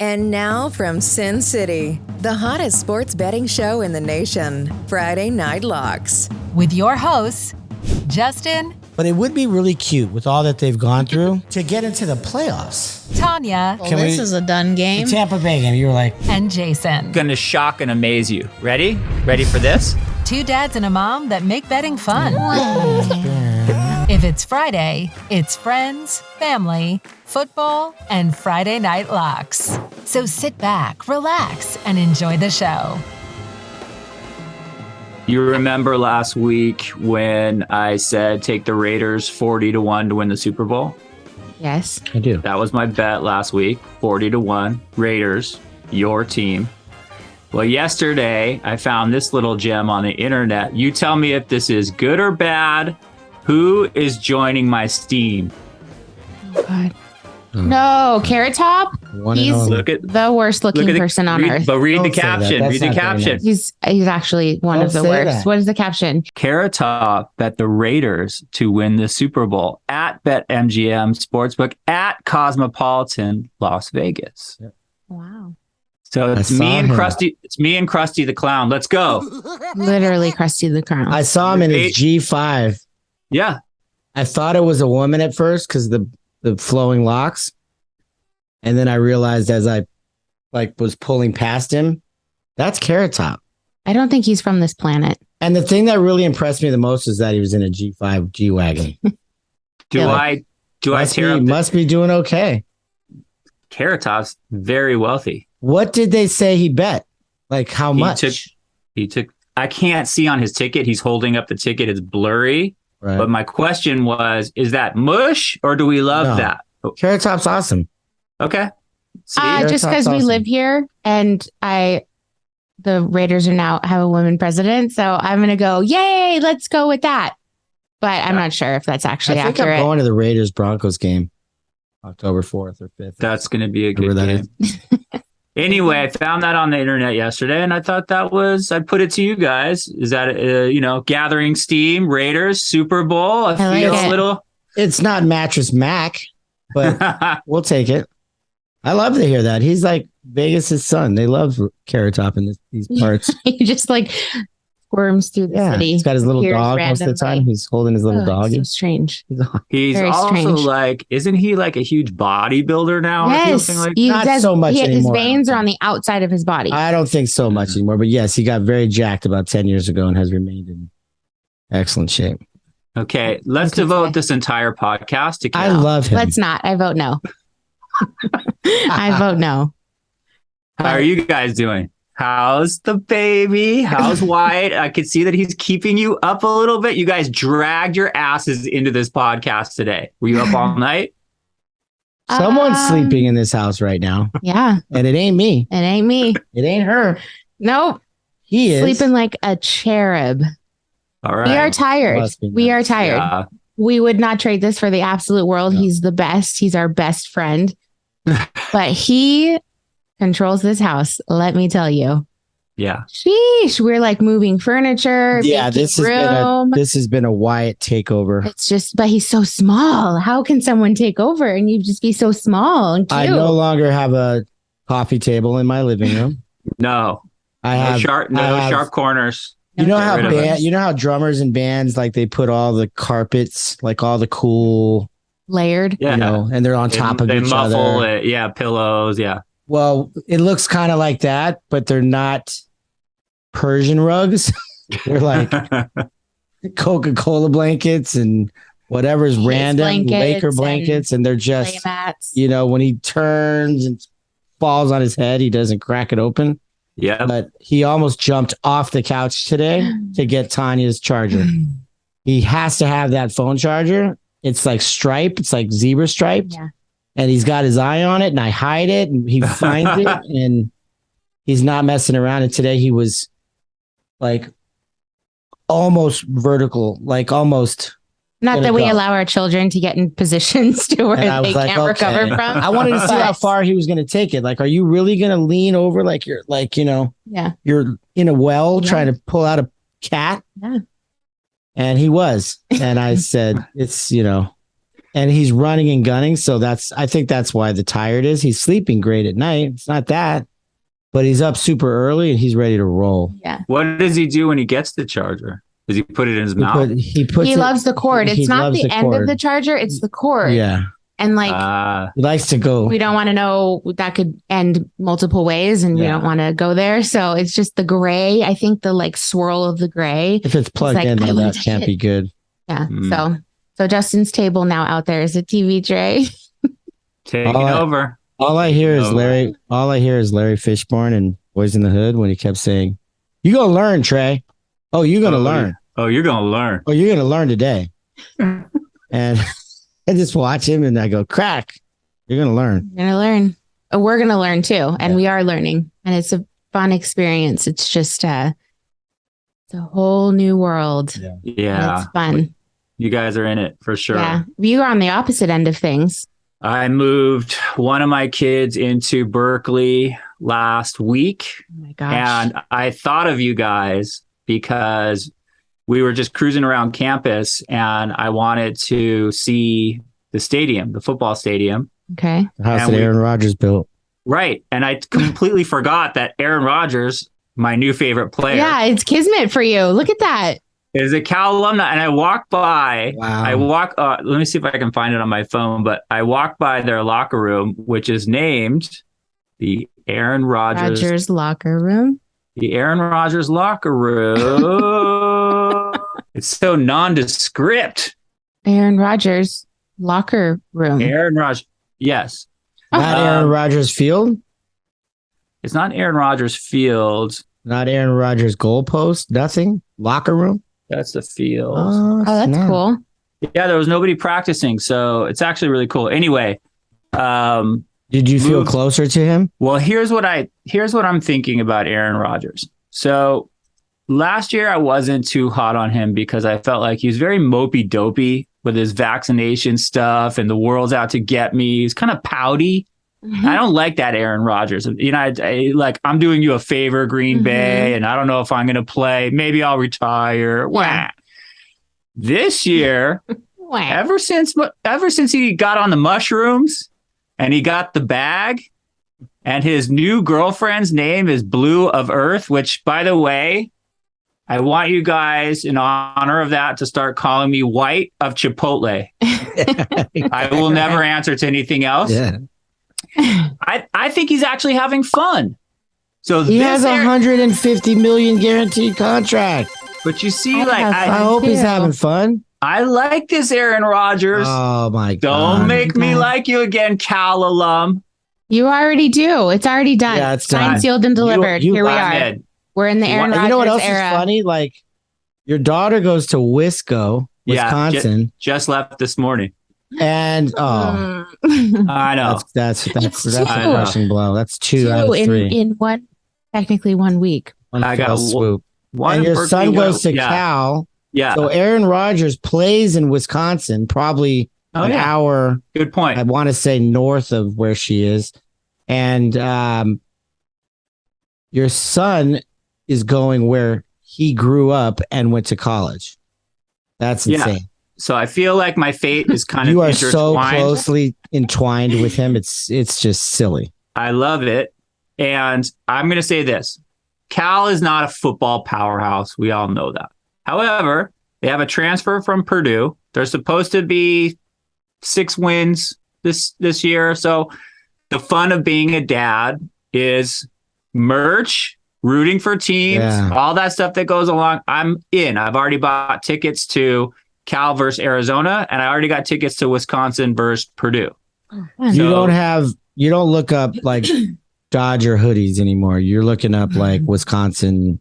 And now from Sin City, the hottest sports betting show in the nation, Friday Night Locks. With your hosts, Justin. But it would be really cute with all that they've gone through to get into the playoffs. Tanya. Well, this is a done game. The Tampa Bay game, you were like. And Jason. Gonna shock and amaze you. Ready? Ready for this? Two dads and a mom that make betting fun. If it's Friday, it's friends, family, football, and Friday Night Locks. So sit back, relax, and enjoy the show. You remember last week when I said take the Raiders 40-1 to win the Super Bowl? Yes. I do. That was my bet last week, 40-1, Raiders, your team. Well, yesterday I found this little gem on the internet. You tell me if this is good or bad. Who is joining my steam? Oh, God. No, Carrot Top. He's the worst looking person on earth. But read the caption. Read the caption. He's actually one of the worst. That. What is the caption? Carrot Top bet the Raiders to win the Super Bowl at BetMGM Sportsbook at Cosmopolitan Las Vegas. Yep. Wow. So it's me and Krusty. It's me and Krusty the Clown. Let's go. Literally Krusty the Clown. I saw him in his G5. Yeah. I thought it was a woman at first because the flowing locks. And then I realized as I was pulling past him, that's Carrot Top. I don't think he's from this planet. And the thing that really impressed me the most is that he was in a G5 G-Wagon. Must be doing okay. Carrot Top's very wealthy. What did they say he bet? Like how much? He took I can't see on his ticket. He's holding up the ticket. It's blurry. Right. But my question was, is that mush or do we love that? Carrot Top's awesome. Okay. Just because we live here and the Raiders have a woman president. So I'm going to go, yay, let's go with that. But I'm not sure if that's actually accurate. I'm going to the Raiders Broncos game, October 4th or 5th. That's going to be a good game. Anyway, I found that on the internet yesterday, and I thought I'd put it to you guys. Is that, gathering steam, Raiders, Super Bowl? I feel a little. It's not Mattress Mac, but we'll take it. I love to hear that. He's like Vegas' son. They love Carrot Top in these parts. He just squirms through the city. He's got his little dog most of the time. He's holding his little dog. So strange. He's also strange. Isn't he like a huge bodybuilder now? Yes. Not so much anymore. His veins are on the outside of his body. I don't think so much anymore. But yes, he got very jacked about 10 years ago and has remained in excellent shape. Okay, let's devote this entire podcast to Cal. I love him. Let's not. I vote no. I vote no. How are you guys doing? How's the baby? How's Wyatt? I could see that he's keeping you up a little bit. You guys dragged your asses into this podcast today. Were you up all night? Someone's sleeping in this house right now. Yeah. And it ain't me. It ain't me. It ain't her. Nope. He is. Sleeping like a cherub. All right. We are tired. We are tired. Yeah. We would not trade this for the absolute world. No. He's the best. He's our best friend. But he controls this house. Let me tell you. Yeah. Sheesh. We're moving furniture. Yeah. This has been a Wyatt takeover. It's just, but he's so small. How can someone take over and you just be so small and cute? I no longer have a coffee table in my living room. No. I have sharp corners. You know how drummers and bands they put all the carpets, all the cool layered, and they're on top of each other. They muffle it, yeah, pillows, yeah. Well, it looks kind of like that, but they're not Persian rugs. They're like Coca-Cola blankets and whatever's random Laker blankets, and they're just when he turns and falls on his head, he doesn't crack it open. Yeah. But he almost jumped off the couch today to get Tanya's charger. He has to have that phone charger. It's like stripe. It's like zebra striped. Yeah. And he's got his eye on it, and I hide it, and he finds it, and he's not messing around. And today he was almost vertical, almost. Not that we allow our children to get in positions to where they can't recover from. I wanted to see how far he was going to take it. Are you really going to lean over you're you're in a well trying to pull out a cat? Yeah. And he was. And I said, it's, and he's running and gunning. So I think that's why the tired is. He's sleeping great at night. It's not that, but he's up super early and he's ready to roll. Yeah. What does he do when he gets the charger? Does he put it in his mouth? He loves the cord. It's not the end of the charger. It's the cord. Yeah. And like, he likes to go. We don't want to know that could end multiple ways and we don't want to go there. So it's just the gray. I think the like swirl of the gray. If it's plugged in, then that can't be good. Yeah. So Justin's table now out there is a TV tray. Taking over. All I hear is Larry Fishburne and Boys in the Hood when he kept saying, "You gonna learn, Trey. Oh, you're gonna learn. Oh, you're gonna learn. Oh, you're gonna learn today." And I just watch him and I go, "Crack. You're gonna learn. You're gonna learn. We're gonna learn too, and we are learning, and it's a fun experience. It's just it's a whole new world. Yeah, it's fun. You guys are in it for sure. Yeah, you are on the opposite end of things. I moved one of my kids into Berkeley last week. Oh my gosh. And I thought of you guys because we were just cruising around campus and I wanted to see the stadium, the football stadium. Okay. The house that Aaron Rodgers built. Right. And I completely forgot that Aaron Rodgers, my new favorite player. Yeah, it's kismet for you. Look at that. Is a Cal alumni. And I walked by, let me see if I can find it on my phone, but I walked by their locker room, which is named the Aaron Rodgers locker room. The Aaron Rodgers locker room. It's so nondescript. Aaron Rodgers locker room. Aaron Rodgers. Yes. Not Aaron Rodgers Field? It's not Aaron Rodgers Field. Not Aaron Rodgers goalpost? Nothing? Locker room? That's the field. Oh, that's cool. Yeah, there was nobody practicing, so it's actually really cool. Anyway, did you feel closer to him? Well, here's what I'm thinking about Aaron Rodgers. So last year I wasn't too hot on him because I felt like he was very mopey dopey with his vaccination stuff and the world's out to get me. He's kind of pouty. Mm-hmm. I don't like that Aaron Rodgers. You know, I'm doing you a favor, Green Bay, and I don't know if I'm going to play. Maybe I'll retire. Yeah. This year, ever since he got on the mushrooms and he got the bag, and his new girlfriend's name is Blue of Earth, which, by the way, I want you guys, in honor of that, to start calling me White of Chipotle. I will never answer to anything else. Yeah. I think he's actually having fun. So he has a $150 million guaranteed contract. But you see, I hope he's having fun. I like this Aaron Rodgers. Oh my God. Don't make me like you again, Cal alum. You already do. It's already done. Yeah, it's signed, done. sealed, and delivered. Here we are. We're in the Aaron Rodgers era. You know what else is funny? Like, your daughter goes to Wisconsin. Just left this morning. And I know that's a crushing blow. That's two out of three in technically 1 week. I got swoop. And your son goes to Cal. Yeah. So Aaron Rodgers plays in Wisconsin, probably an hour. Good point. I want to say north of where she is, and your son is going where he grew up and went to college. That's insane. Yeah. So I feel like my fate is kind of you are so closely entwined with him. It's just silly. I love it. And I'm going to say this. Cal is not a football powerhouse. We all know that. However, they have a transfer from Purdue. They're supposed to be 6 wins this year. So the fun of being a dad is merch, rooting for teams, all that stuff that goes along. I'm in. I've already bought tickets to Cal versus Arizona, and I already got tickets to Wisconsin versus Purdue. You don't look up like Dodger hoodies anymore. You're looking up like Wisconsin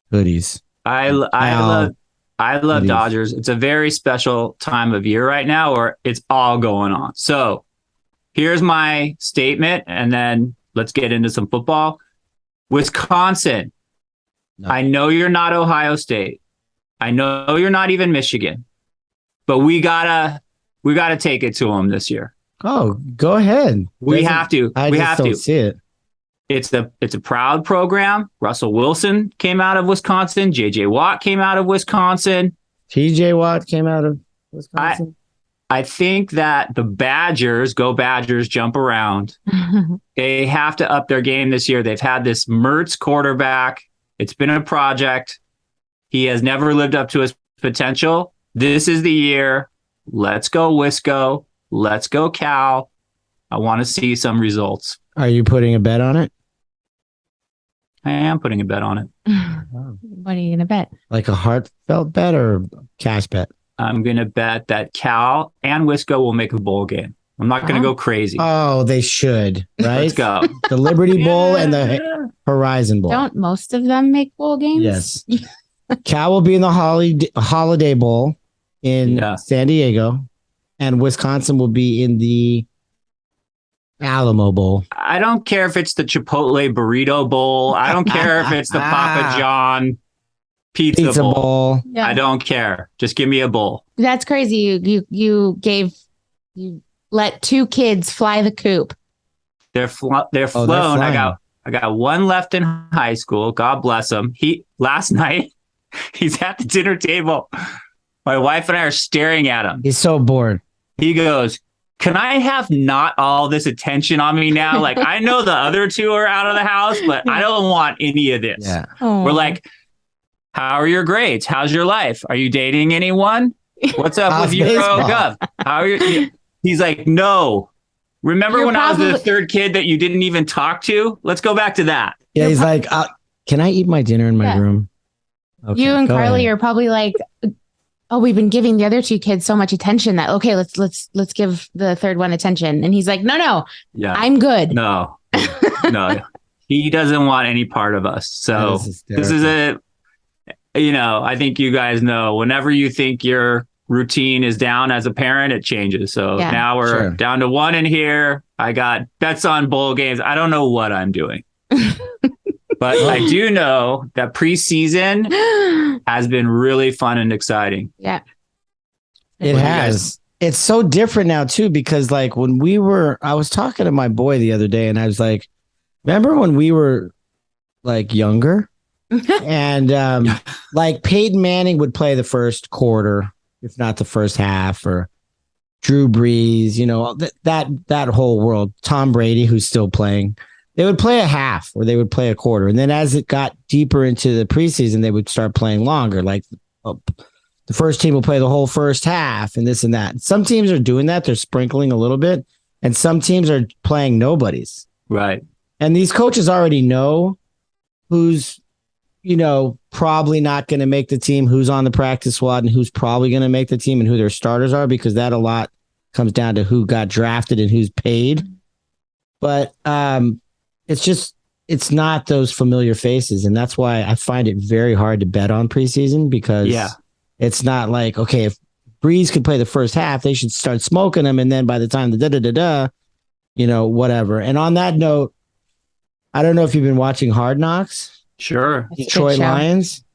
hoodies. I love hoodies. Dodgers. It's a very special time of year right now where it's all going on. So here's my statement, and then let's get into some football. Wisconsin. No. I know you're not Ohio State. I know you're not even Michigan. But we gotta take it to them this year. Oh, go ahead. We have to. We have to see it. It's a proud program. Russell Wilson came out of Wisconsin. JJ Watt came out of Wisconsin. TJ Watt came out of Wisconsin. I think that the Badgers, go Badgers, jump around. They have to up their game this year. They've had this Mertz quarterback. It's been a project. He has never lived up to his potential. This is the year. Let's go Wisco. Let's go Cal. I want to see some results. Are you putting a bet on it? I am putting a bet on it. What are you going to bet? Like a heartfelt bet or cash bet? I'm going to bet that Cal and Wisco will make a bowl game. I'm not going to go crazy. Oh, they should, right? Let's go. The Liberty Bowl and the Horizon Bowl. Don't most of them make bowl games? Yes. Cal will be in the Holiday Bowl in San Diego, and Wisconsin will be in the Alamo Bowl. I don't care if it's the Chipotle Burrito Bowl. I don't care if it's the Papa John Pizza Bowl. Yeah. I don't care. Just give me a bowl. That's crazy. You let 2 kids fly the coop. They're flown. I got one left in high school. God bless him. Last night he's at the dinner table. My wife and I are staring at him. He's so bored. He goes, "Can I have not all this attention on me now? Like, I know the other 2 are out of the house, but I don't want any of this." Yeah. We're like, "How are your grades? How's your life? Are you dating anyone? What's up with Euro Gov? How are you?" He's like, "No. Remember when I was the 3rd kid that you didn't even talk to? Let's go back to that." Yeah, he's like, "Can I eat my dinner in my room?" Okay, you and Carly ahead. are probably like, "Oh, we've been giving the other 2 kids so much attention that let's give the 3rd one attention." And he's like, "No, yeah, I'm good." No, he doesn't want any part of us. So this is I think you guys know, whenever you think your routine is down as a parent, it changes. So now we're down to 1 in here. I got bets on bowl games. I don't know what I'm doing. But I do know that preseason has been really fun and exciting. Yeah. It has. It's so different now too, because like when I was talking to my boy the other day and I was like, remember when we were like younger and like Peyton Manning would play the first quarter, if not the first half, or Drew Brees, that whole world, Tom Brady, who's still playing. They would play a half or they would play a quarter. And then as it got deeper into the preseason, they would start playing longer. Like the first team will play the whole first half and this and that. Some teams are doing that. They're sprinkling a little bit. And some teams are playing nobodies. Right. And these coaches already know who's, probably not going to make the team, who's on the practice squad and who's probably going to make the team and who their starters are, because that a lot comes down to who got drafted and who's paid. But, it's not those familiar faces. And that's why I find it very hard to bet on preseason, because it's not like, okay, if Breeze could play the first half, they should start smoking them. And then by the time whatever. And on that note, I don't know if you've been watching Hard Knocks. Sure. Detroit Lions.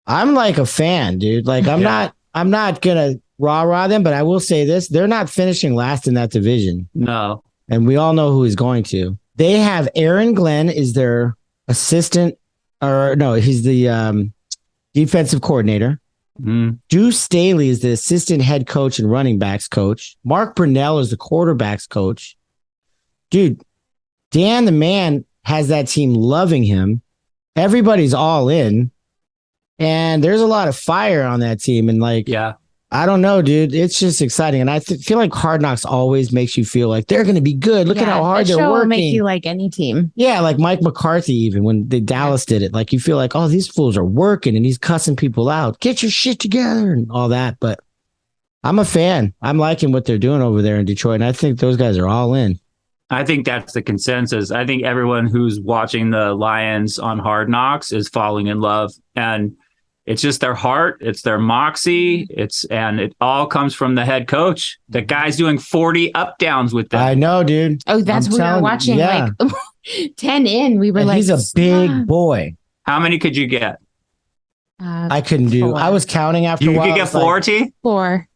I'm like a fan, dude. Like I'm not going to rah them, but I will say this. They're not finishing last in that division. No. And we all know who he's going to. They have Aaron Glenn is their assistant, or no, he's the defensive coordinator. Deuce Staley is the assistant head coach and running backs coach. Mark Brunell is the quarterbacks coach. Dude, Dan the man has that team loving him. Everybody's all in. And there's a lot of fire on that team. And I don't know, dude. It's just exciting. And I feel like Hard Knocks always makes you feel like they're going to be good. Look at how hard they're working. Will make you like any team. Yeah, like Mike McCarthy, even when Dallas did it. Like you feel like, oh, these fools are working and he's cussing people out. Get your shit together and all that. But I'm a fan. I'm liking what they're doing over there in Detroit. And I think those guys are all in. I think that's the consensus. I think everyone who's watching the Lions on Hard Knocks is falling in love. And it's just their heart. It's their moxie. And it all comes from the head coach. The guy's doing 40 up downs with them. I know, dude. Oh, that's what we were watching. Yeah. Like 10 in. We were like, he's a big boy. How many could you get? I couldn't do. 4. I was counting after a while. You could get 4, T? 4.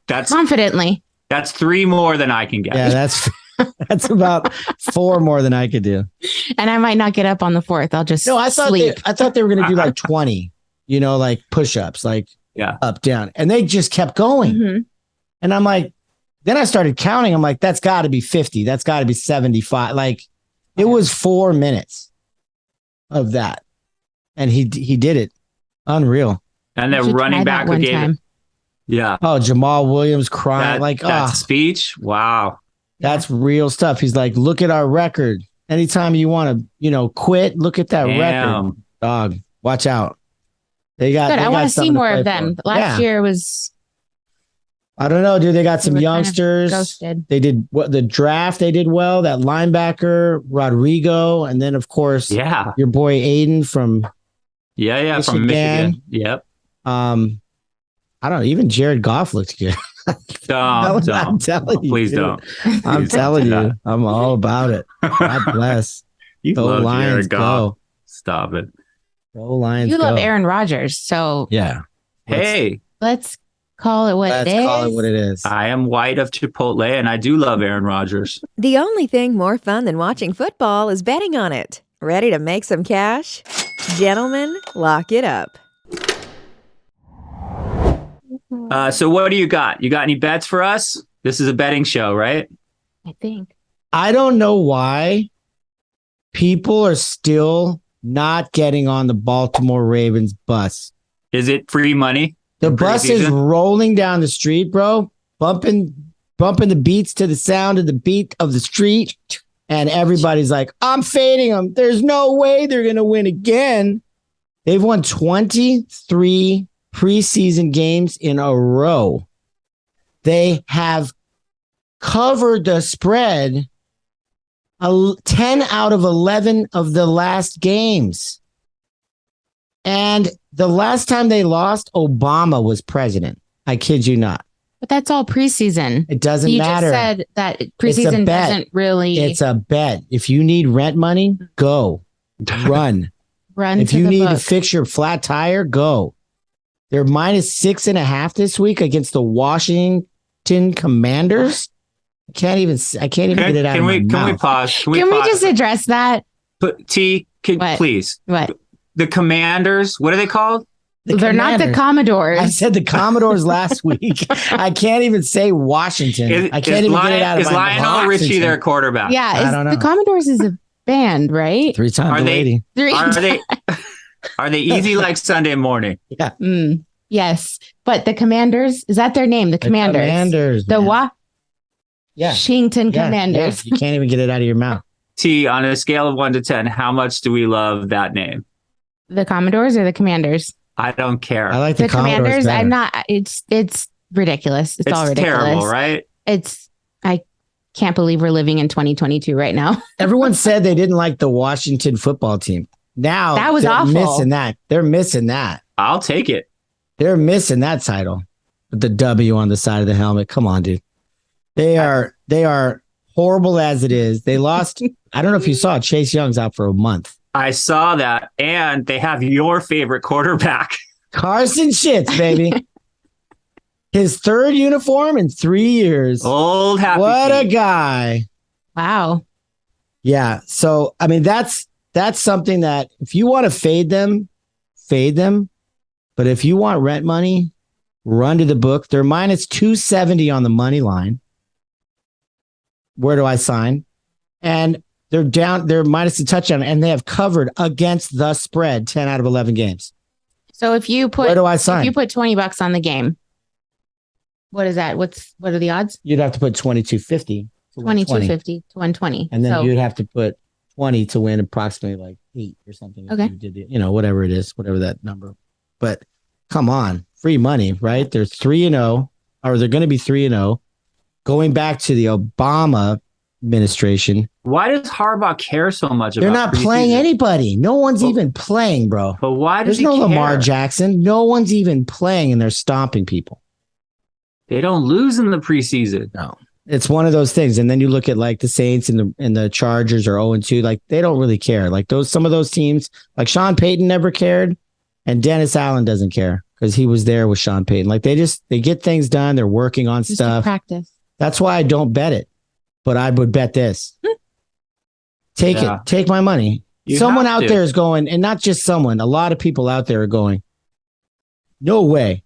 That's confidently. That's 3 more than I can get. Yeah, that's about 4 more than I could do. And I might not get up on the 4th. I'll just sleep. I thought they were going to do like 20. Like push-ups, like up, down. And they just kept going. And I'm like, then I started counting. I'm like, that's got to be 50. That's got to be 75. Like, it was 4 minutes of that. And he did it. Unreal. And then running back again. Yeah. Oh, Jamal Williams crying. That speech. Wow. That's real stuff. He's like, look at our record. Anytime you want to, quit, look at that record. Dog, watch out. They got. Good. I want to see more of them. Last year was. I don't know, dude. They got some youngsters. They did the draft. They did well. That linebacker, Rodrigo, and then of course, your boy Aiden from. Michigan. From Michigan. Yep. I don't know. Even Jared Goff looked good. Don't. I'm telling you. Please don't. I'm telling you. I'm all about it. God bless. You love Jared Goff. Stop it. Go Lions. You love Aaron Rodgers. So yeah. Let's call it what it is. Let's call it what it is. I am white of Chipotle, and I do love Aaron Rodgers. The only thing more fun than watching football is betting on it. Ready to make some cash? Gentlemen, lock it up. So what do you got? You got any bets for us? This is a betting show, right? I think. I don't know why people are still not getting on the Baltimore Ravens bus. Is it free money? The bus is rolling down the street, bro, bumping the beats to the sound of the beat of the street. And everybody's like, I'm fading them. There's no way they're going to win again. They've won 23 preseason games in a row. They have covered the spread 10 out of 11 of the last games. And the last time they lost, Obama was president. I kid you not. But that's all preseason. It doesn't matter. You just said that preseason doesn't really. It's a bet. If you need rent money, go. Run. If you need to fix your flat tire, go. They're minus 6.5 this week against the Washington Commanders. I can't even get it out of my mouth. Can we pause? Can we just address that? Please. What? The Commanders, what are they called? They're not the Commodores. I said the Commodores last week. I can't even say Washington. I can't even get it out of my mouth. Is Lionel Richie their quarterback? Yeah, I don't know. The Commodores is a band, right? 3-time lady. Are they easy like Sunday morning? Yeah. Yes. But the Commanders, is that their name? The Commanders. Commanders. The what? Yeah. Washington Commanders. Yeah. You can't even get it out of your mouth. T, on a scale of 1 to 10, how much do we love that name? The Commodores or the Commanders? I don't care. I like the Commanders. I'm not. It's ridiculous. It's all ridiculous. Terrible, right? I can't believe we're living in 2022 right now. Everyone said they didn't like the Washington football team. Now that was awful. They're missing that. I'll take it. They're missing that title with the W on the side of the helmet. Come on, dude. They are horrible as it is. They lost. I don't know if you saw Chase Young's out for a month. I saw that, and they have your favorite quarterback. Carson Shits, baby. His third uniform in 3 years. Old happy. What a guy. Wow. Yeah. So, I mean, that's something that if you want to fade them. But if you want rent money, run to the book. They're minus 270 on the money line. Where do I sign? And they're minus a touchdown, and they have covered against the spread 10 out of 11 games. So if you put, where do I sign? If you put $20 on the game, what is that? What are the odds? You'd have to put $22.50. $22.50 to 120. And then you'd have to put 20 to win approximately like 8 or something. Okay. You did, whatever it is, whatever that number. But come on, free money, right? They're 3-0, or they're going to be 3-0. Going back to the Obama administration. Why does Harbaugh care so much about They're not playing anybody. No one's even playing, bro. But why does There's no care? Lamar Jackson. No one's even playing, and they're stomping people. They don't lose in the preseason. No. It's one of those things. And then you look at like the Saints and the Chargers are 0-2. Like they don't really care. Like some of those teams, like Sean Payton never cared, and Dennis Allen doesn't care because he was there with Sean Payton. Like they get things done. They're working on just stuff. Practice. That's why I don't bet it. But I would bet this. Take it. Take my money. Someone out there is going, and not just someone, a lot of people out there are going, no way.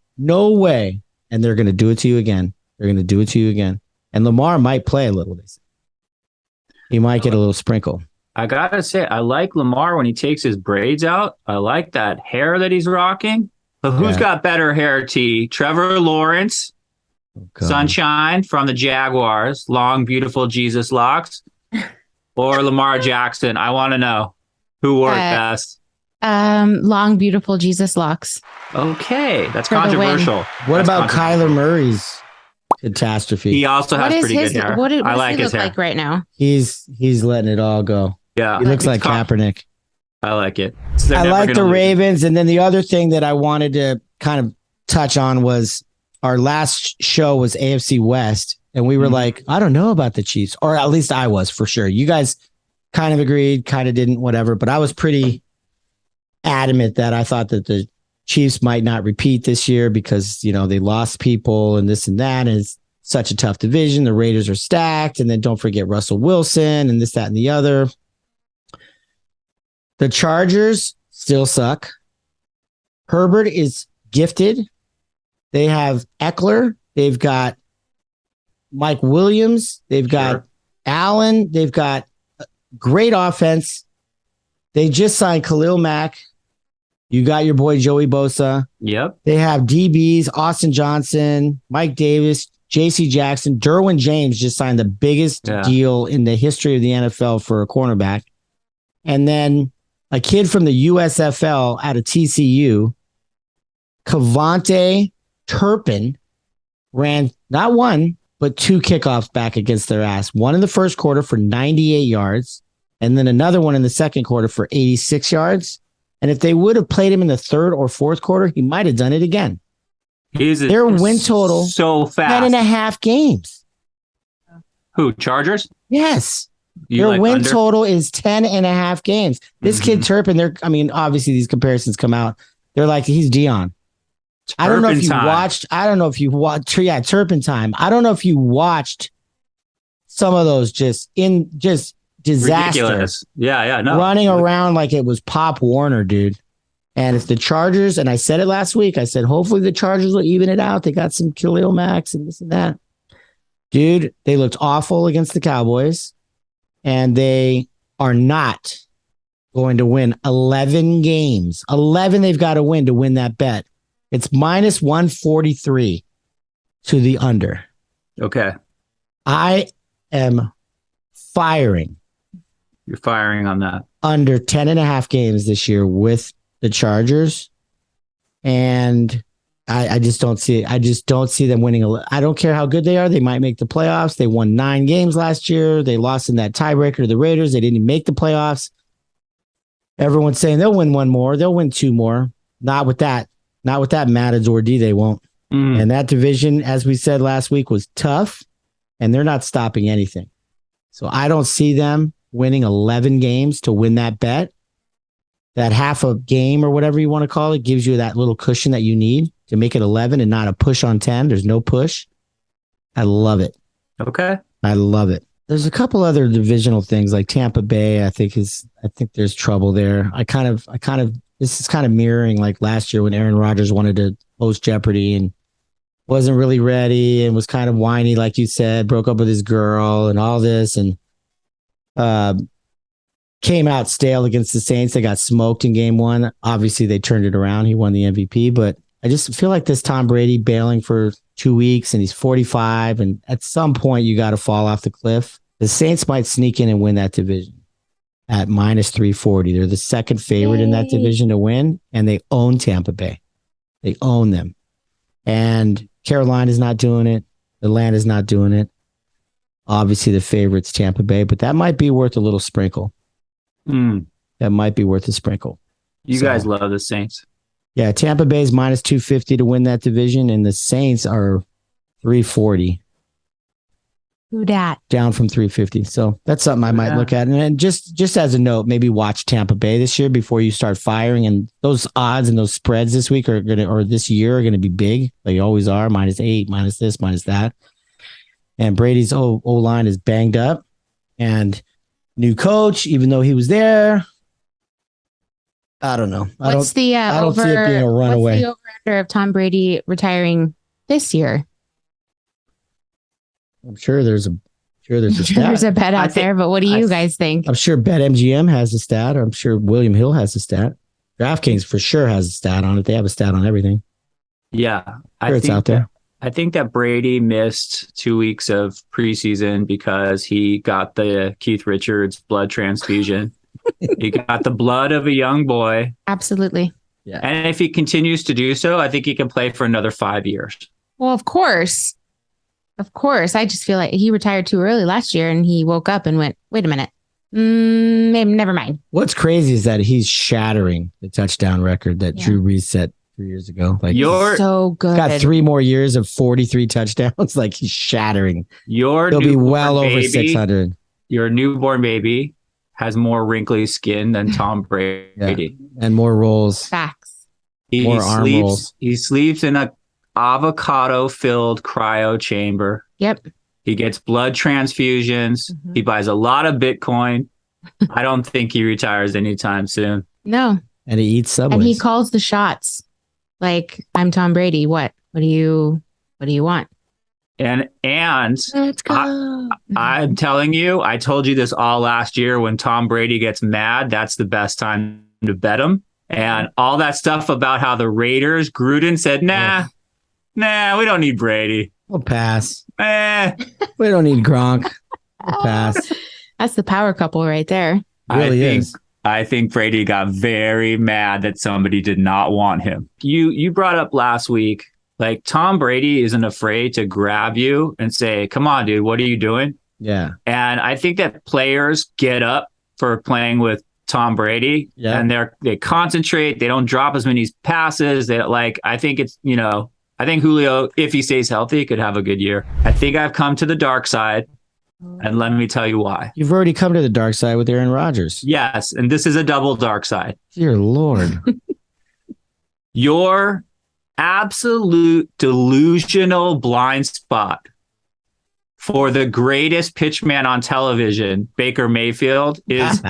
And they're going to do it to you again. They're going to do it to you again. And Lamar might play a little bit. He might get a little sprinkle. I got to say, I like Lamar when he takes his braids out. I like that hair that he's rocking. But who's got better hair, T? Trevor Lawrence, Sunshine from the Jaguars, long, beautiful Jesus locks, or Lamar Jackson? I want to know who wore it best. Long, beautiful Jesus locks. Okay, that's controversial. What about Kyler Murray's catastrophe? He also has pretty good hair. I like his hair. Like right now, he's letting it all go. Yeah, he looks like Kaepernick. I like it. I like the Ravens, and then the other thing that I wanted to kind of touch on was our last show was AFC West, and we were like, I don't know about the Chiefs, or at least I was for sure. You guys kind of agreed, kind of didn't, whatever. But I was pretty adamant that I thought that the Chiefs might not repeat this year because, you know, they lost people and this and that. And it's such a tough division. The Raiders are stacked. And then don't forget Russell Wilson and this, that, and the other. The Chargers still suck. Herbert is gifted. They have Eckler. They've got Mike Williams. They've got Allen. They've got great offense. They just signed Khalil Mack. You got your boy Joey Bosa. Yep. They have DBs, Austin Johnson, Mike Davis, J.C. Jackson. Derwin James just signed the biggest deal in the history of the NFL for a cornerback. And then a kid from the USFL out of TCU, Kavonte Turpin, ran not one, but 2 kickoffs back against their ass. One in the first quarter for 98 yards, and then another one in the second quarter for 86 yards. And if they would have played him in the third or fourth quarter, he might have done it again. Their win total, so fast. 10.5 games. Who, Chargers? Yes. Their win total is 10.5 games. This kid Turpin, obviously these comparisons come out. They're like, he's Dion. I don't know if you watched. Turpin time. I don't know if you watched some of those just disaster. Ridiculous. Yeah. No. Running around like it was Pop Warner, dude. And if the Chargers, and I said it last week, I said, hopefully the Chargers will even it out. They got some Khalil Max and this and that. Dude, they looked awful against the Cowboys. And they are not going to win 11 games. 11 they've got to win that bet. It's minus 143 to the under. Okay. I am firing. You're firing on that. Under 10.5 games this year with the Chargers. And I just don't see it. I just don't see them winning. I don't care how good they are. They might make the playoffs. They won 9 games last year. They lost in that tiebreaker to the Raiders. They didn't even make the playoffs. Everyone's saying they'll win 1 more. They'll win 2 more. Not with that Matador D. They won't. And that division, as we said last week, was tough. And they're not stopping anything. So I don't see them winning 11 games to win that bet. That half a game or whatever you want to call it gives you that little cushion that you need to make it 11 and not a push on 10. There's no push. I love it. Okay. I love it. There's a couple other divisional things like Tampa Bay. I think there's trouble there. This is kind of mirroring like last year when Aaron Rodgers wanted to host Jeopardy and wasn't really ready and was kind of whiny, like you said, broke up with his girl and all this, and came out stale against the Saints. They got smoked in game 1. Obviously, they turned it around. He won the MVP, but I just feel like this Tom Brady bailing for 2 weeks, and he's 45, and at some point you got to fall off the cliff. The Saints might sneak in and win that division at minus 340. They're the second favorite in that division to win, and they own Tampa Bay. They own them. And Carolina's not doing it. Atlanta's not doing it. Obviously, the favorite's Tampa Bay, but that might be worth a little sprinkle. That might be worth a sprinkle. You guys love the Saints. Yeah, Tampa Bay's minus 250 to win that division, and the Saints are 340. Who dat? Down from 350. So that's something I might look at. And just as a note, maybe watch Tampa Bay this year before you start firing. And those odds and those spreads this week this year are gonna be big. They always are. -8, minus this, minus that. And Brady's O-line is banged up. And new coach, even though he was there. I don't know. I don't see it being a runaway. What's the over-under of Tom Brady retiring this year? I'm sure there's a stat. There's a bet out there, but what do you guys think? I'm sure BetMGM has a stat. I'm sure William Hill has a stat. DraftKings for sure has a stat on it. They have a stat on everything. Yeah, It's out there. I think that Brady missed 2 weeks of preseason because he got the Keith Richards blood transfusion. He got the blood of a young boy. Absolutely. Yeah. And if he continues to do so, I think he can play for another 5 years. Well, of course. Of course. I just feel like he retired too early last year and he woke up and went, wait a minute. Maybe never mind. What's crazy is that he's shattering the touchdown record that Drew Brees set 3 years ago. Like, You're so good. Got 3 more years of 43 touchdowns. Like, he's shattering. He'll be well over 600. Your newborn baby has more wrinkly skin than Tom Brady. Yeah. And more rolls. Facts. More arm rolls. He sleeps in a avocado-filled cryo chamber. Yep. He gets blood transfusions. Mm-hmm. He buys a lot of Bitcoin. I don't think he retires anytime soon. No. And he eats Subways. And he calls the shots. Like, I'm Tom Brady. What do you want? And Let's go. I'm telling you, I told you this all last year. When Tom Brady gets mad, that's the best time to bet him. And all that stuff about how the Raiders, Gruden said, nah, we don't need Brady. We'll pass. We don't need Gronk. We'll pass. That's the power couple right there. I think Brady got very mad that somebody did not want him. You brought up last week, like, Tom Brady isn't afraid to grab you and say, come on, dude, what are you doing? Yeah. And I think that players get up for playing with Tom Brady and they concentrate. They don't drop as many passes. I think Julio, if he stays healthy, could have a good year. I think I've come to the dark side. And let me tell you why. You've already come to the dark side with Aaron Rodgers. Yes. And this is a double dark side. Dear Lord. Your absolute delusional blind spot for the greatest pitchman on television, Baker Mayfield, is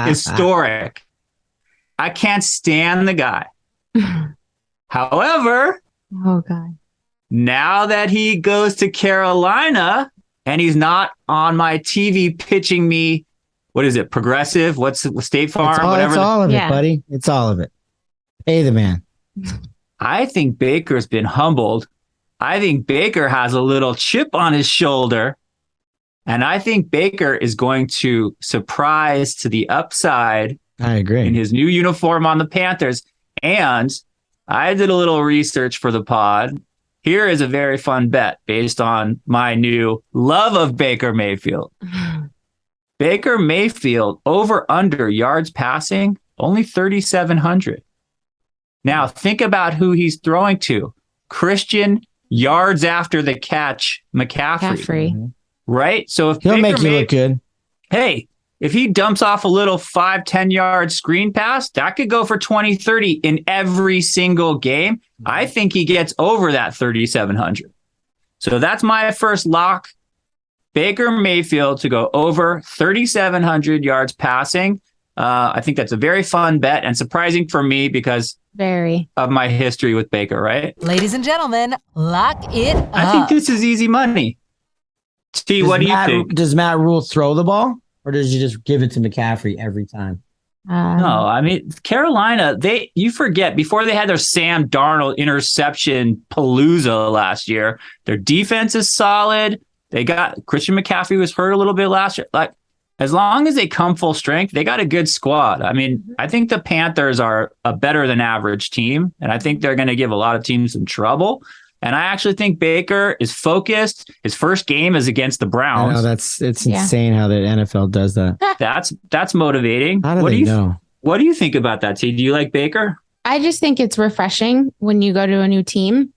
historic. I can't stand the guy. However, now that he goes to Carolina and he's not on my TV pitching me, what is it, Progressive? What's State Farm? It's all of it, buddy. It's all of it. Pay the man. I think Baker's been humbled. I think Baker has a little chip on his shoulder. And I think Baker is going to surprise to the upside. I agree. In his new uniform on the Panthers. And I did a little research for the pod. Here is a very fun bet based on my new love of Baker Mayfield. Baker Mayfield over under yards passing, only 3,700. Now think about who he's throwing to. Christian yards after the catch, McCaffrey. Right? So if he'll make you look good. Hey, if he dumps off a little 5-10 yard screen pass, that could go for 20-30 in every single game. I think he gets over that 3,700. So that's my first lock. Baker Mayfield to go over 3,700 yards passing. I think that's a very fun bet and surprising for me because of my history with Baker, right? Ladies and gentlemen, lock it up. I think this is easy money. T, what do you think? Does Matt Rule throw the ball? Or does he just give it to McCaffrey every time? No, I mean, Carolina, you forget, before they had their Sam Darnold interception palooza last year, their defense is solid. They got Christian McCaffrey was hurt a little bit last year. Like, as long as they come full strength, they got a good squad. I mean, I think the Panthers are a better than average team, and I think they're going to give a lot of teams some trouble. And I actually think Baker is focused. His first game is against the Browns. It's insane how the NFL does that. That's motivating. How do they know? What do you think about that, T? Do you like Baker? I just think it's refreshing when you go to a new team,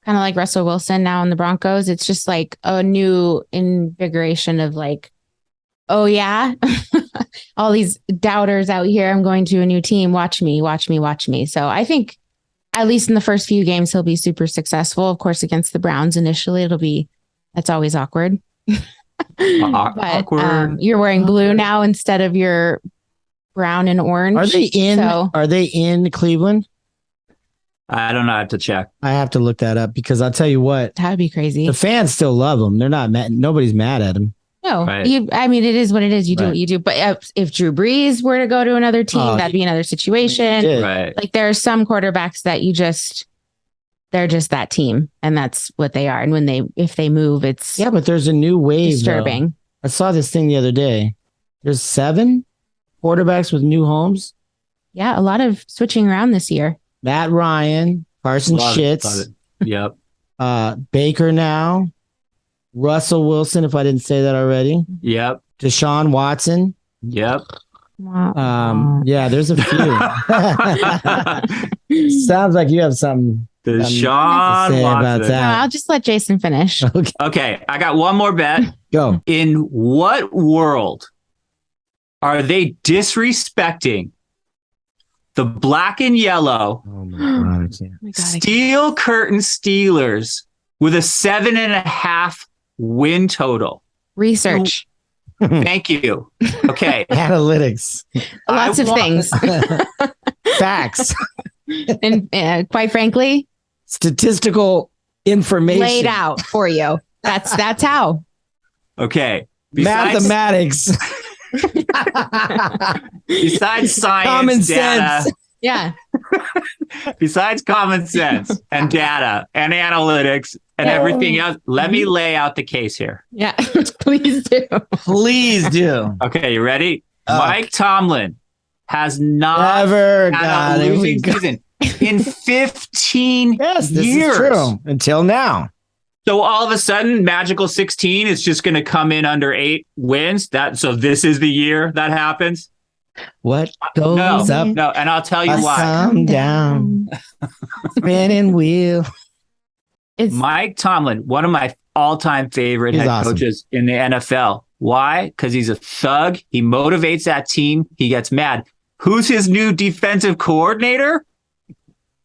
kind of like Russell Wilson now in the Broncos. It's just like a new invigoration of like, oh yeah, all these doubters out here. I'm going to a new team. Watch me. So I think at least in the first few games, he'll be super successful. Of course, against the Browns initially, that's always awkward. But you're wearing blue now instead of your brown and orange. Are they in Cleveland? I don't know. I have to check. I have to look that up because I'll tell you what, That would be crazy. the fans still love him. They're not mad. Nobody's mad at him. No, Right. it is what it is. You do Right. what you do. But if Drew Brees were to go to another team, Oh, that'd be another situation. Yeah. Right. Like there are some quarterbacks that they're just that team, and that's what they are. And if they move, it's Yeah, but there's a new wave. though. disturbing. I saw this thing the other day. There's 7 quarterbacks with new homes. Yeah, a lot of switching around this year. Matt Ryan, Carson Love it. Shitz, Yep. Baker now, Russell Wilson, if I didn't say that already, Yep. Deshaun Watson. Yep. Yeah, there's a few. Sounds like you have something Deshaun say about Watson. that. I'll just let Jason finish. Okay, Okay, I got one more bet. go. In what world are they disrespecting the black and yellow Oh my god, I can't. Oh my God, steel curtain Steelers with a 7.5 win total? research. Thank you. Okay. Analytics, Lots of things. facts, And quite frankly, statistical information, laid out for you. That's how. Okay. Besides, mathematics, besides science, common data, sense. Yeah. besides common sense and data and analytics and everything else, let me lay out the case here. Yeah. Please do. Please do. Okay, you ready? Oh. Mike Tomlin has not Never had got a it. losing season in 15 Yes, this years. is true. Until now. So all of a sudden, Magical 16 is just going to come in under 8 wins. So this is the year that happens. What goes up, No, and I'll tell you must why. come down, spinning wheel. It's Mike Tomlin, one of my all-time favorite He's head awesome. coaches in the NFL. Why? Because he's a thug. He motivates that team. He gets mad. Who's his new defensive coordinator?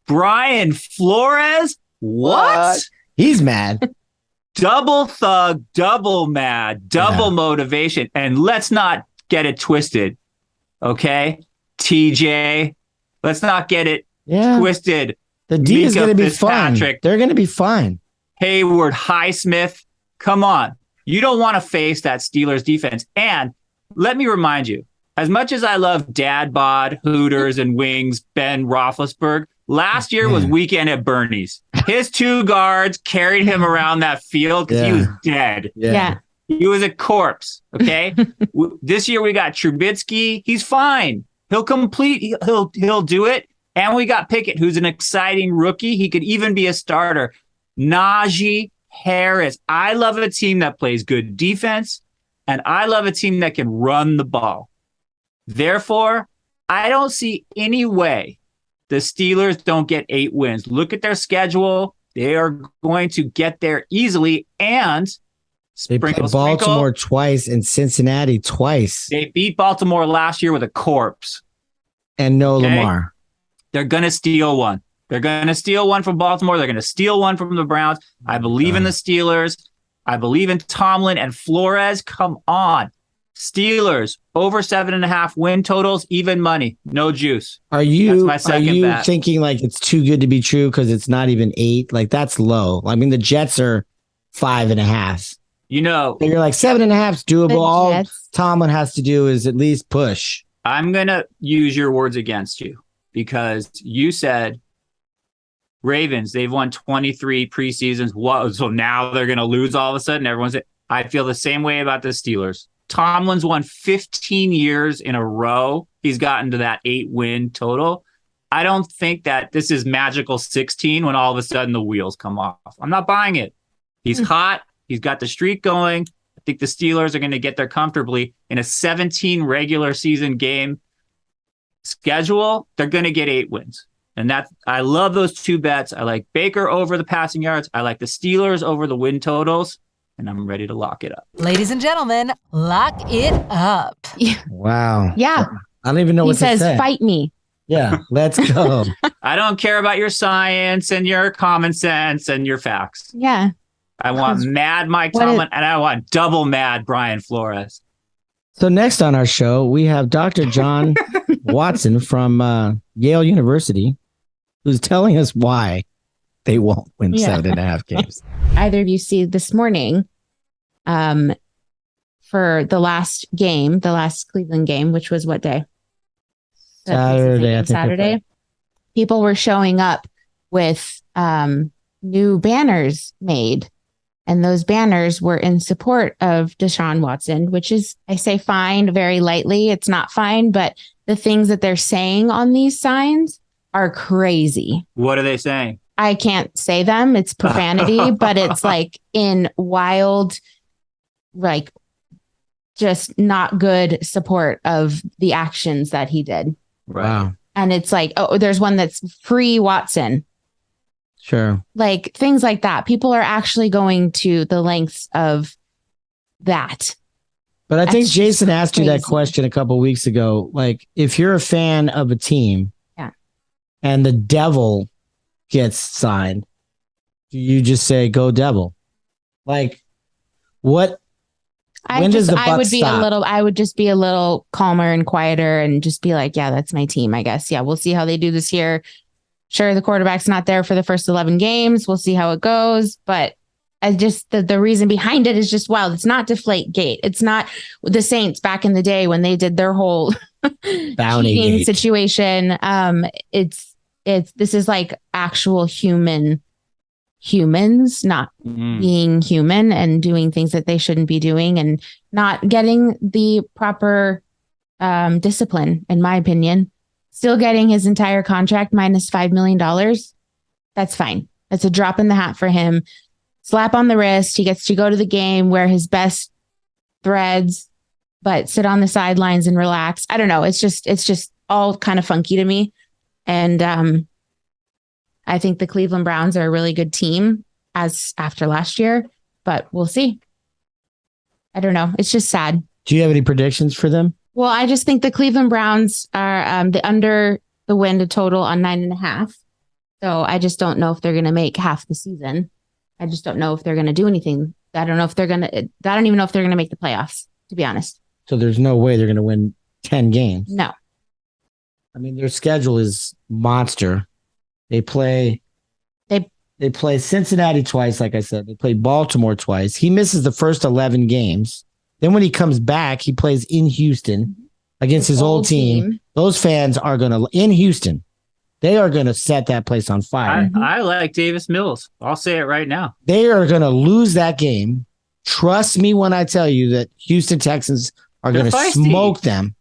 Brian Flores. What? He's mad. Double thug, double mad, double Yeah. motivation. And let's not get it twisted. Okay? TJ, let's not get it Yeah. twisted. The D is Mika going to be fine. Fitzpatrick. They're going to be fine. Hayward, Highsmith. Come on. You don't want to face that Steelers defense. And let me remind you, as much as I love Dad Bod, Hooters, and Wings, Ben Roethlisberger, last year was weekend at Bernie's. His 2 guards carried him around that field because he was dead. yeah. He was a corpse. Okay. This year we got Trubisky. He's fine. He'll complete. He'll do it. And we got Pickett, who's an exciting rookie. He could even be a starter. Najee Harris. I love a team that plays good defense, and I love a team that can run the ball. Therefore, I don't see any way the Steelers don't get 8 wins. Look at their schedule. They are going to get there easily. And They played Baltimore twice and Cincinnati twice, They beat Baltimore last year with a corpse. and no Okay. Lamar. They're going to steal one. They're going to steal one from Baltimore. They're going to steal one from the Browns. I believe in the Steelers. I believe in Tomlin and Flores. Come on. Steelers over 7.5 win totals, even money, no juice. Are you my second bet. thinking like it's too good to be true because it's not even 8? Like that's low. I mean, the Jets are 5.5. You know, So you're like 7.5 is doable. The All Jets. Tomlin has to do is at least push. I'm going to use your words against you because you said Ravens, they've won 23 preseasons. What? So now they're going to lose all of a sudden? I feel the same way about the Steelers. Tomlin's won 15 years in a row. He's gotten to that 8-win total. I don't think that this is magical 16 when all of a sudden the wheels come off. I'm not buying it. He's hot. He's got the streak going. I think the Steelers are going to get there comfortably in a 17 regular season game schedule. They're going to get 8 wins. And I love those 2 bets. I like Baker over the passing yards. I like the Steelers over the win totals. And I'm ready to lock it up. Ladies and gentlemen, lock it up. Wow. Yeah. I don't even know He what says, to say. fight me. Yeah, let's go. I don't care about your science and your common sense and your facts. Yeah. I want mad Mike what Tomlin and I want double mad Brian Flores. So next on our show, we have Dr. John Watson from Yale University. who's telling us why they won't win 7.5 games. Either of you see this morning, for the last game, the last Cleveland game, which was what day? Saturday. I think Saturday. People were showing up with new banners made. And those banners were in support of Deshaun Watson, which is, I say fine very lightly. It's not fine, but the things that they're saying on these signs are crazy. What are they saying? I can't say them. It's profanity, but it's like in wild, like just not good support of the actions that he did. Wow. And it's like, oh, there's one that's free Watson. Sure. Like things like that. People are actually going to the lengths of that. But I think That's Jason just asked you that crazy. question a couple of weeks ago. Like, if you're a fan of a team and the devil gets signed, do you just say, go devil? Like, what? When does the buck I would be stop? I would just be a little calmer and quieter and just be like, yeah, that's my team, I guess. Yeah, we'll see how they do this year. Sure, the quarterback's not there for the first 11 games. We'll see how it goes. But I just, the reason behind it is just, wow, it's not Deflate Gate. It's not the Saints back in the day when they did their whole Bounty cheating gate. situation. This is like actual humans not being human and doing things that they shouldn't be doing and not getting the proper discipline, in my opinion. Still getting his entire contract minus $5 million. That's fine. That's a drop in the hat for him. Slap on the wrist. He gets to go to the game, wear his best threads, but sit on the sidelines and relax. I don't know. It's just all kind of funky to me. And I think the Cleveland Browns are a really good team as after last year, but we'll see. I don't know. It's just sad. Do you have any predictions for them? Well, I just think the Cleveland Browns are the win to total on 9.5. So I just don't know if they're going to make half the season. I just don't know if they're going to do anything. I don't even know if they're going to make the playoffs, to be honest. So there's no way they're going to win 10 games. No. I mean, their schedule is monster. They play Cincinnati twice, like I said. They play Baltimore twice. He misses the first 11 games. Then when he comes back, he plays in Houston against his old team. Those fans are going to, in Houston, they are going to set that place on fire. I like Davis Mills. I'll say it right now. They are going to lose that game. Trust me when I tell you that Houston Texans are going to smoke them.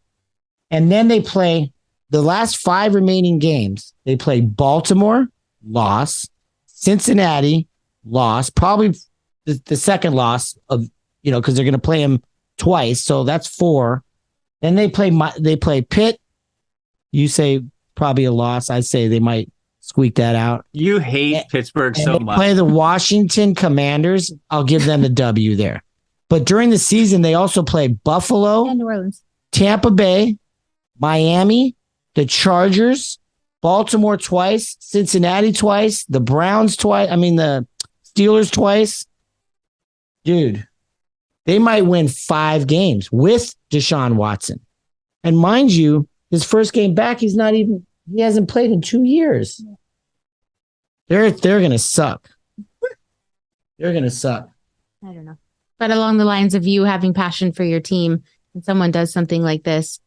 And then they play the last 5 remaining games. They play Baltimore, loss, Cincinnati, loss, probably the second loss of, because they're going to play him twice. So that's 4. Then they play Pitt. You say probably a loss. I say they might squeak that out. You hate Pittsburgh so they much. Play the Washington Commanders. I'll give them the W there. But during the season, they also play Buffalo, And New Orleans. Tampa Bay, Miami, the Chargers, Baltimore twice, Cincinnati twice, the Browns twice. I mean, the Steelers twice. Dude, they might win 5 games with Deshaun Watson. And mind you, his first game back, he hasn't played in 2 years. They're going to suck. They're going to suck. I don't know. But along the lines of you having passion for your team and someone does something like this,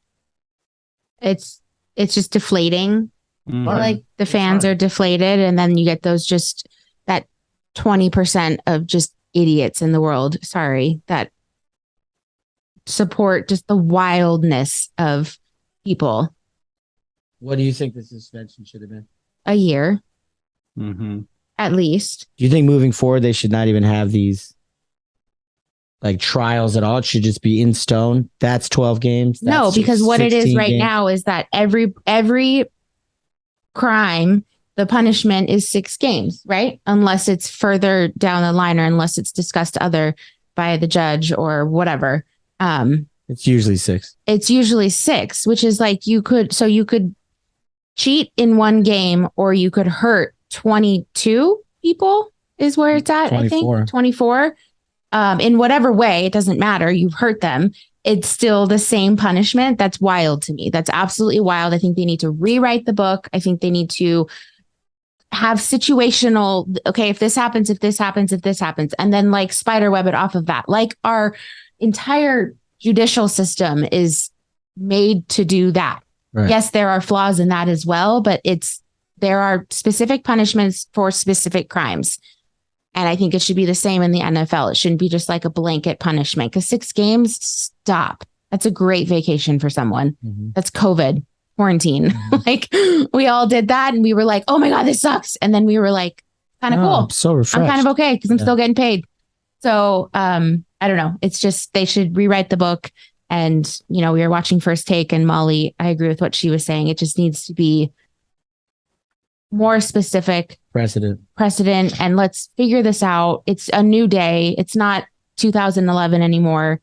it's just deflating. Like the fans are deflated, and then you get those just that 20% of just idiots in the world. Sorry, that support just the wildness of people. What do you think the suspension should have been? A year, Mm-hmm. at least. Do you think moving forward they should not even have these like trials at all? It should just be in stone. That's 12 games. No, That's because what it is 16 right games. now is that every crime, the punishment is 6 games, right? Unless it's further down the line or unless it's discussed other by the judge or whatever. It's usually 6. It's usually 6, which is like you could cheat in one game or you could hurt 22 people is where it's at. 24. I think 24. In whatever way, it doesn't matter. You've hurt them. It's still the same punishment. That's wild to me. That's absolutely wild. I think they need to rewrite the book. I think they need to have situational, okay, if this happens, if this happens, if this happens, and then like spiderweb it off of that. Like our entire judicial system is made to do that. Right. Yes, there are flaws in that as well, but there are specific punishments for specific crimes. And I think it should be the same in the NFL. It shouldn't be just like a blanket punishment, because 6 games, stop. That's a great vacation for someone. Mm-hmm. That's COVID. Quarantine. Mm-hmm. Like we all did that and we were like, oh my God, this sucks. And then we were like, kind of cool. I'm so refreshed. I'm kind of okay because I'm still getting paid. So I don't know. It's just they should rewrite the book. And, we were watching First Take, and Molly, I agree with what she was saying. It just needs to be more specific. Precedent. And let's figure this out. It's a new day. It's not 2011 anymore.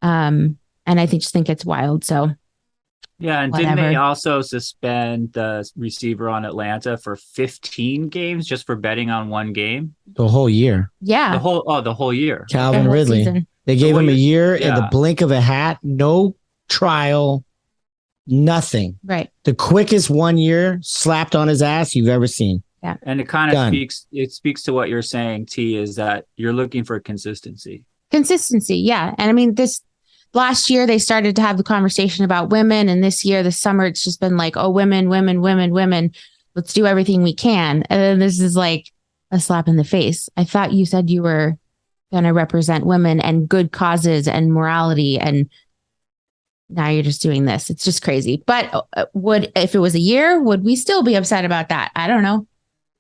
And I just think it's wild. So yeah, and whatever. Didn't they also suspend the receiver on Atlanta for 15 games just for betting on one game? The whole year. Yeah. The whole year. Calvin Ridley. Season. They gave him a year in the blink of a hat, no trial, nothing. Right. The quickest 1 year slapped on his ass you've ever seen. Yeah. And it kind of speaks to what you're saying, T, is that you're looking for consistency. Consistency, yeah. And I mean, this last year they started to have the conversation about women, and this year, this summer, it's just been like, oh, women. Let's do everything we can. And then this is like a slap in the face. I thought you said you were going to represent women and good causes and morality, and now you're just doing this. It's just crazy. But if it was a year, would we still be upset about that? I don't know.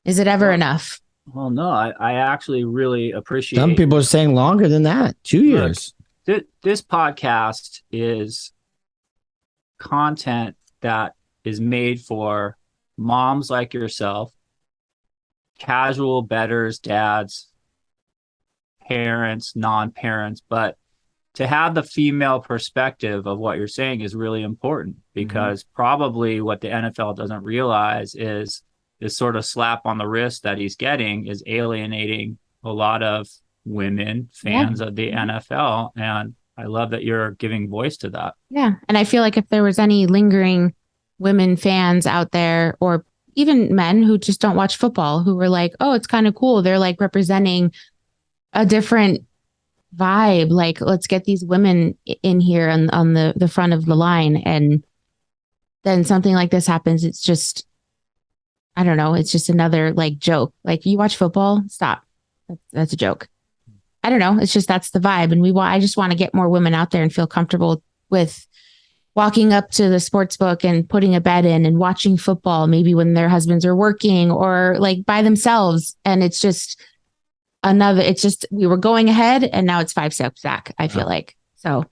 Is it ever enough? Well, no, I actually really appreciate. Some people are saying longer than that, 2 years. This podcast is content that is made for moms like yourself, casual bettors, dads, parents, non-parents, but to have the female perspective of what you're saying is really important, because probably what the NFL doesn't realize is this sort of slap on the wrist that he's getting is alienating a lot of women fans of the NFL. And I love that you're giving voice to that. Yeah. And I feel like if there was any lingering women fans out there, or even men who just don't watch football, who were like, oh, it's kind of cool, they're like representing a different vibe. Like, let's get these women in here on the front of the line. And then something like this happens. It's just, I don't know. It's just another like joke. Like, you watch football? Stop. That's a joke. I don't know. It's just, that's the vibe. And I just want to get more women out there and feel comfortable with walking up to the sports book and putting a bet in and watching football, maybe when their husbands are working or like by themselves. And it's just we were going ahead and now it's 5 steps back, I feel like. So,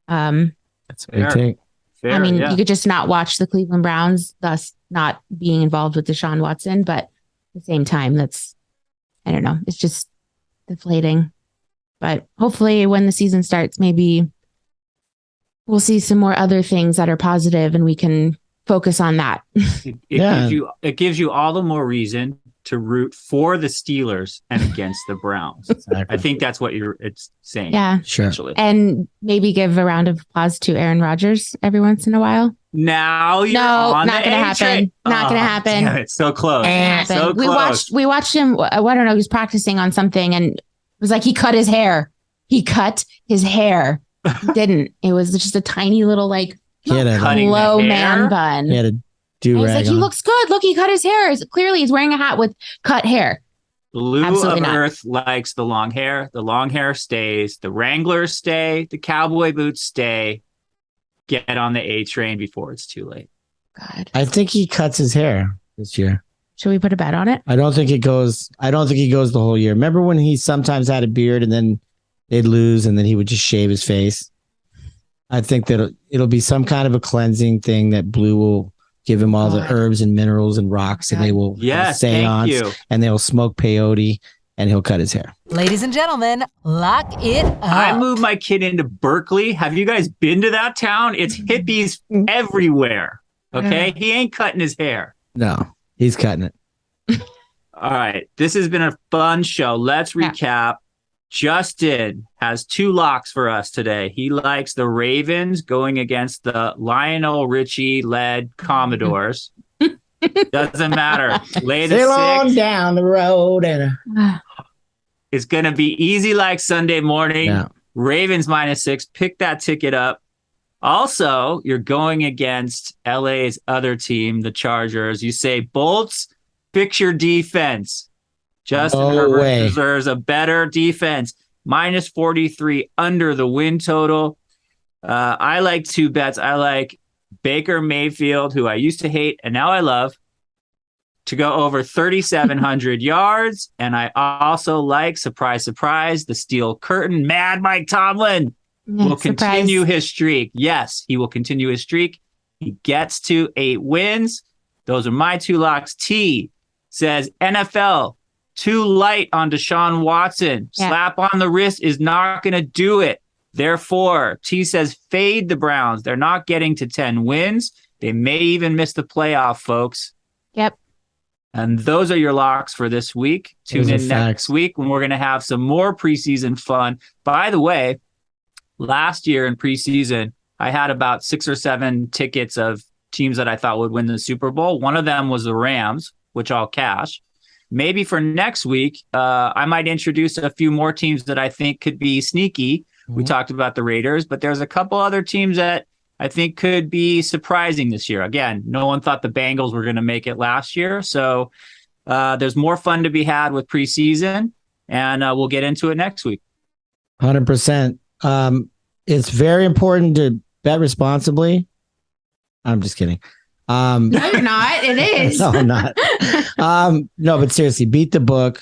that's fair. I mean, you could just not watch the Cleveland Browns, thus not being involved with Deshaun Watson. But at the same time, I don't know. It's just deflating. But hopefully when the season starts, maybe we'll see some more other things that are positive and we can focus on that. It gives you all the more reason to root for the Steelers and against the Browns. Exactly. I think that's what it's saying. Yeah, sure. And maybe give a round of applause to Aaron Rodgers every once in a while. Now you're on not going to happen. Not going to happen. Damn it, so close. So close. We watched him. I don't know. He was practicing on something, and it was like he cut his hair. He didn't. It was just a tiny little like low man bun. He had a do-rag. I was like, he looks good. Look, he cut his hair. Clearly, he's wearing a hat with cut hair. Blue Absolutely of not. Earth likes the long hair. The long hair stays. The Wranglers stay. The cowboy boots stay. Get on the A train before it's too late. God. I think he cuts his hair this year. Should we put a bet on it? I don't think he goes the whole year. Remember when he sometimes had a beard and then they'd lose and then he would just shave his face? I think that it'll be some kind of a cleansing thing that Blue will give him all the herbs and minerals and rocks, and they will seance, and they will smoke peyote, and he'll cut his hair. Ladies and gentlemen, lock it up. I moved my kid into Berkeley. Have you guys been to that town? It's hippies everywhere. Okay? He ain't cutting his hair. No, he's cutting it. All right. This has been a fun show. Let's recap. Justin has 2 locks for us today. He likes the Ravens going against the Lionel Richie-led Commodores. Doesn't matter. Lay the Sail on 6. down the road and It's going to be easy like Sunday morning. Yeah. Ravens -6. Pick that ticket up. Also, you're going against LA's other team, the Chargers. You say, Bolts, fix your defense. Justin Herbert deserves a better defense. -43 under the win total. I like 2 bets. I like Baker Mayfield, who I used to hate and now I love, to go over 3,700 yards. And I also like, surprise, surprise, the Steel Curtain. Mad Mike Tomlin will continue his streak. Yes, he will continue his streak. He gets to 8 wins. Those are my 2 locks. T says NFL, too light on Deshaun Watson. Yeah. Slap on the wrist is not going to do it. Therefore, T says fade the Browns. They're not getting to 10 wins. They may even miss the playoff, folks. Yep. And those are your locks for this week. Tune in next week when we're going to have some more preseason fun. By the way, last year in preseason, I had about 6 or 7 tickets of teams that I thought would win the Super Bowl. One of them was the Rams, which I'll cash. Maybe for next week, I might introduce a few more teams that I think could be sneaky. We talked about the Raiders, but there's a couple other teams that I think could be surprising this year. Again, no one thought the Bengals were going to make it last year. So there's more fun to be had with preseason, and we'll get into it next week. 100%. It's very important to bet responsibly. I'm just kidding. No, you're not. It is. No, I'm not. No, but seriously, beat the book.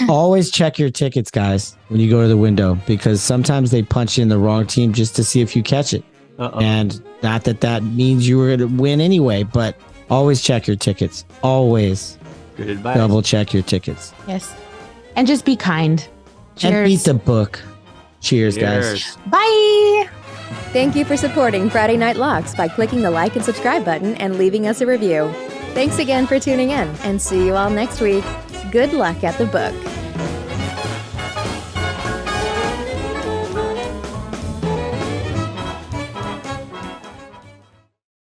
Always check your tickets, guys, when you go to the window, because sometimes they punch in the wrong team just to see if you catch it. And not that means you were going to win anyway, but always check your tickets. Always. Good advice. Double check your tickets. Yes. And just be kind. Cheers. And beat the book. Cheers, guys. Bye. Thank you for supporting Friday Night Locks by clicking the like and subscribe button and leaving us a review. Thanks again for tuning in, and see you all next week. Good luck at the book.